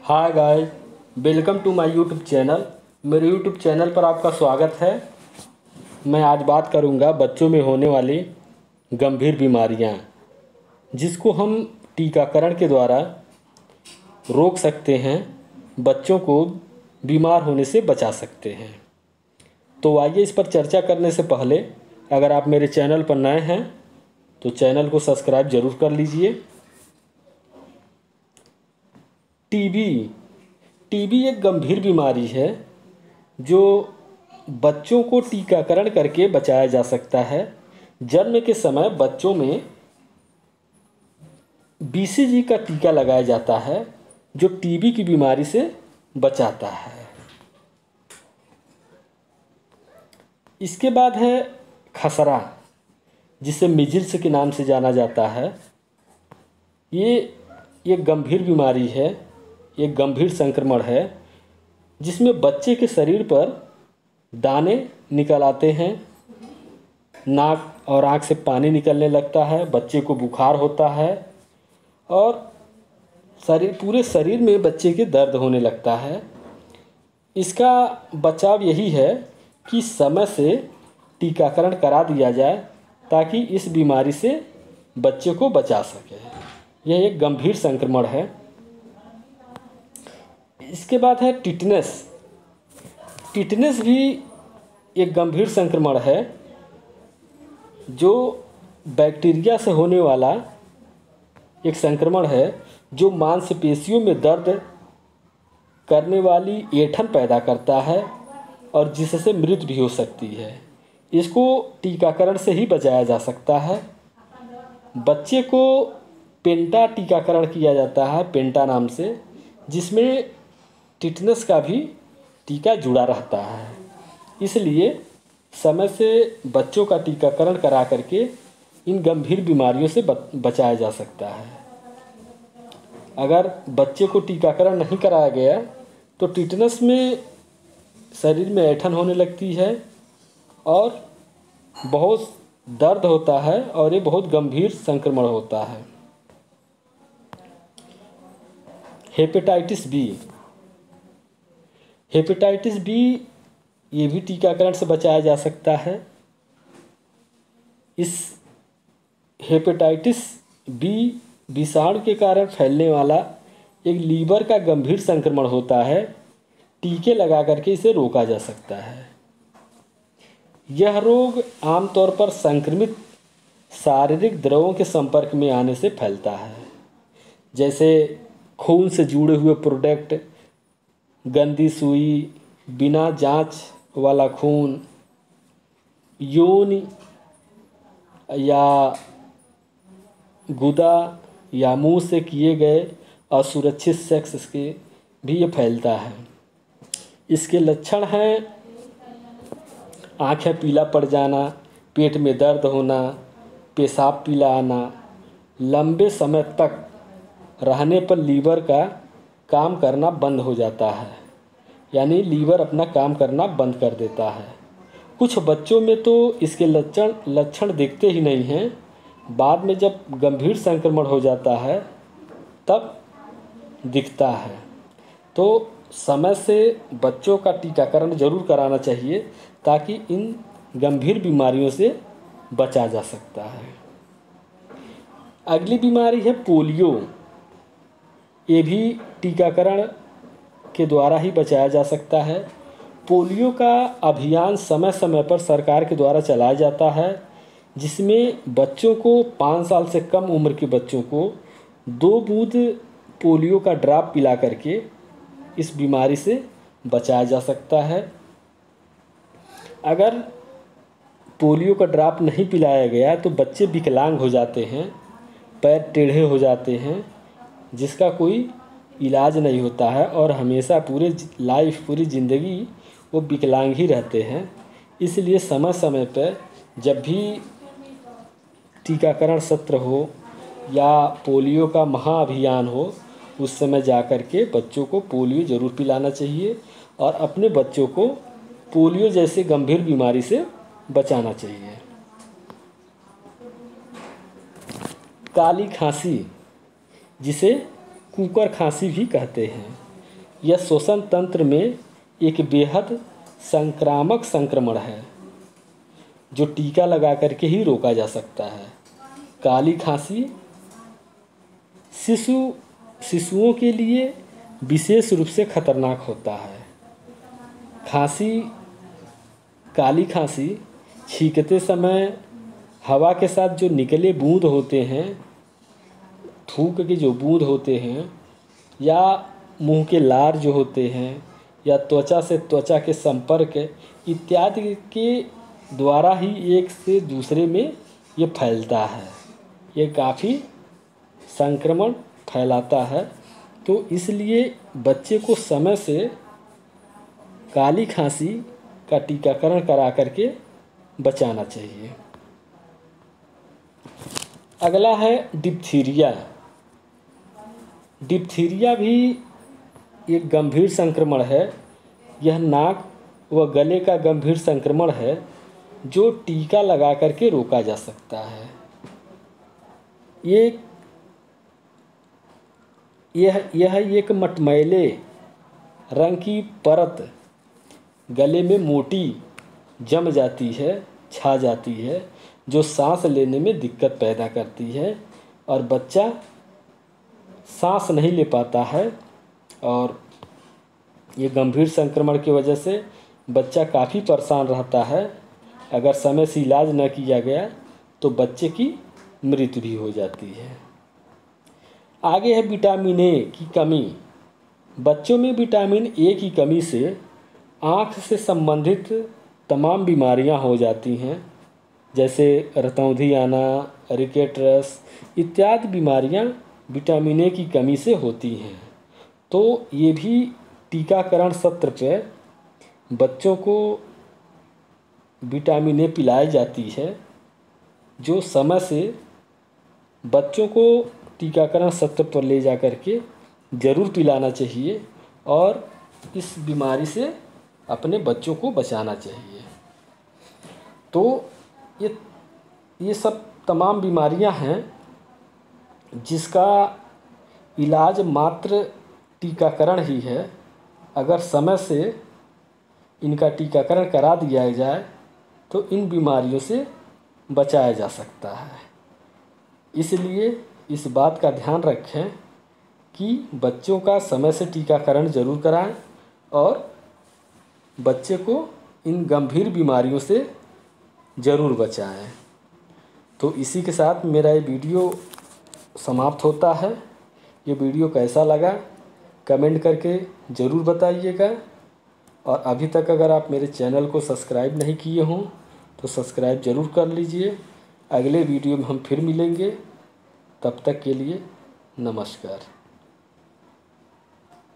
Hi guys, welcome to my YouTube channel. मेरे YouTube channel पर आपका स्वागत है। मैं आज बात करूंगा बच्चों में होने वाली गंभीर बीमारियां, जिसको हम टीकाकरण के द्वारा रोक सकते हैं, बच्चों को बीमार होने से बचा सकते हैं। तो आइए इस पर चर्चा करने से पहले अगर आप मेरे चैनल पर नए हैं तो चैनल को सब्सक्राइब ज़रूर कर लीजिए। टीबी टीबी एक गंभीर बीमारी है जो बच्चों को टीकाकरण करके बचाया जा सकता है। जन्म के समय बच्चों में बीसीजी का टीका लगाया जाता है जो टीबी की बीमारी से बचाता है। इसके बाद है खसरा, जिसे मिजिल्स के नाम से जाना जाता है। ये एक गंभीर बीमारी है, एक गंभीर संक्रमण है जिसमें बच्चे के शरीर पर दाने निकल आते हैं, नाक और आँख से पानी निकलने लगता है, बच्चे को बुखार होता है और पूरे शरीर में बच्चे के दर्द होने लगता है। इसका बचाव यही है कि समय से टीकाकरण करा दिया जाए ताकि इस बीमारी से बच्चे को बचा सके। यह एक गंभीर संक्रमण है। इसके बाद है टिटनेस। टिटनेस भी एक गंभीर संक्रमण है जो बैक्टीरिया से होने वाला एक संक्रमण है जो मांसपेशियों में दर्द करने वाली ऐंठन पैदा करता है और जिससे मृत्यु भी हो सकती है। इसको टीकाकरण से ही बचाया जा सकता है। बच्चे को पेंटा टीकाकरण किया जाता है, पेंटा नाम से, जिसमें टिटनेस का भी टीका जुड़ा रहता है। इसलिए समय से बच्चों का टीकाकरण करा करके इन गंभीर बीमारियों से बचाया जा सकता है। अगर बच्चे को टीकाकरण नहीं कराया गया तो टिटनेस में शरीर में ऐंठन होने लगती है और बहुत दर्द होता है और ये बहुत गंभीर संक्रमण होता है। हेपेटाइटिस बी ये भी टीकाकरण से बचाया जा सकता है। इस हेपेटाइटिस बी विषाणु के कारण फैलने वाला एक लीवर का गंभीर संक्रमण होता है। टीके लगा करके इसे रोका जा सकता है। यह रोग आमतौर पर संक्रमित शारीरिक द्रवों के संपर्क में आने से फैलता है, जैसे खून से जुड़े हुए प्रोडक्ट, गंदी सुई, बिना जांच वाला खून, योनि या गुदा या मुंह से किए गए असुरक्षित सेक्स से भी ये फैलता है। इसके लक्षण हैं आँखें पीला पड़ जाना, पेट में दर्द होना, पेशाब पीला आना, लंबे समय तक रहने पर लीवर का काम करना बंद हो जाता है, यानी लीवर अपना काम करना बंद कर देता है। कुछ बच्चों में तो इसके लक्षण दिखते ही नहीं हैं, बाद में जब गंभीर संक्रमण हो जाता है तब दिखता है। तो समय से बच्चों का टीकाकरण ज़रूर कराना चाहिए ताकि इन गंभीर बीमारियों से बचा जा सकता है। अगली बीमारी है पोलियो। ये भी टीकाकरण के द्वारा ही बचाया जा सकता है। पोलियो का अभियान समय समय पर सरकार के द्वारा चलाया जाता है, जिसमें बच्चों को 5 साल से कम उम्र के बच्चों को 2 बूंद पोलियो का ड्रॉप पिला करके इस बीमारी से बचाया जा सकता है। अगर पोलियो का ड्रॉप नहीं पिलाया गया तो बच्चे विकलांग हो जाते हैं, पैर टेढ़े हो जाते हैं, जिसका कोई इलाज नहीं होता है और हमेशा पूरी ज़िंदगी वो विकलांग ही रहते हैं। इसलिए समय समय पर जब भी टीकाकरण सत्र हो या पोलियो का महाअभियान हो, उस समय जा कर के बच्चों को पोलियो ज़रूर पिलाना चाहिए और अपने बच्चों को पोलियो जैसे गंभीर बीमारी से बचाना चाहिए। काली खांसी, जिसे कुकर खांसी भी कहते हैं, यह श्वसन तंत्र में एक बेहद संक्रामक संक्रमण है जो टीका लगा करके ही रोका जा सकता है। काली खांसी शिशुओं के लिए विशेष रूप से खतरनाक होता है। काली खांसी छींकते समय हवा के साथ जो निकले बूंद होते हैं, थूक के जो बूंद होते हैं, या मुंह के लार जो होते हैं, या त्वचा से त्वचा के संपर्क इत्यादि के द्वारा ही एक से दूसरे में ये फैलता है। ये काफ़ी संक्रमण फैलाता है। तो इसलिए बच्चे को समय से काली खांसी का टीकाकरण करा करके बचाना चाहिए। अगला है डिप्थीरिया। डिप्थीरिया भी एक गंभीर संक्रमण है। यह नाक व गले का गंभीर संक्रमण है जो टीका लगा करके रोका जा सकता है। यह एक मटमैले रंग की परत गले में मोटी जम जाती है, छा जाती है, जो सांस लेने में दिक्कत पैदा करती है और बच्चा सांस नहीं ले पाता है। और ये गंभीर संक्रमण की वजह से बच्चा काफ़ी परेशान रहता है। अगर समय से इलाज न किया गया तो बच्चे की मृत्यु भी हो जाती है। आगे है विटामिन ए की कमी। बच्चों में विटामिन ए की कमी से आँख से संबंधित तमाम बीमारियां हो जाती हैं, जैसे रतौंधी आना, रिकेट्स इत्यादि बीमारियां विटामिन ए की कमी से होती हैं। तो ये भी टीकाकरण सत्र पे बच्चों को विटामिन ए पिलाई जाती है, जो समय से बच्चों को टीकाकरण सत्र पर ले जा कर के ज़रूर पिलाना चाहिए और इस बीमारी से अपने बच्चों को बचाना चाहिए। तो ये सब तमाम बीमारियां हैं जिसका इलाज मात्र टीकाकरण ही है। अगर समय से इनका टीकाकरण करा दिया जाए तो इन बीमारियों से बचाया जा सकता है। इसलिए इस बात का ध्यान रखें कि बच्चों का समय से टीकाकरण ज़रूर कराएं और बच्चे को इन गंभीर बीमारियों से ज़रूर बचाएं। तो इसी के साथ मेरा ये वीडियो समाप्त होता है। ये वीडियो कैसा लगा कमेंट करके ज़रूर बताइएगा। और अभी तक अगर आप मेरे चैनल को सब्सक्राइब नहीं किए हों तो सब्सक्राइब ज़रूर कर लीजिए। अगले वीडियो में हम फिर मिलेंगे। तब तक के लिए नमस्कार।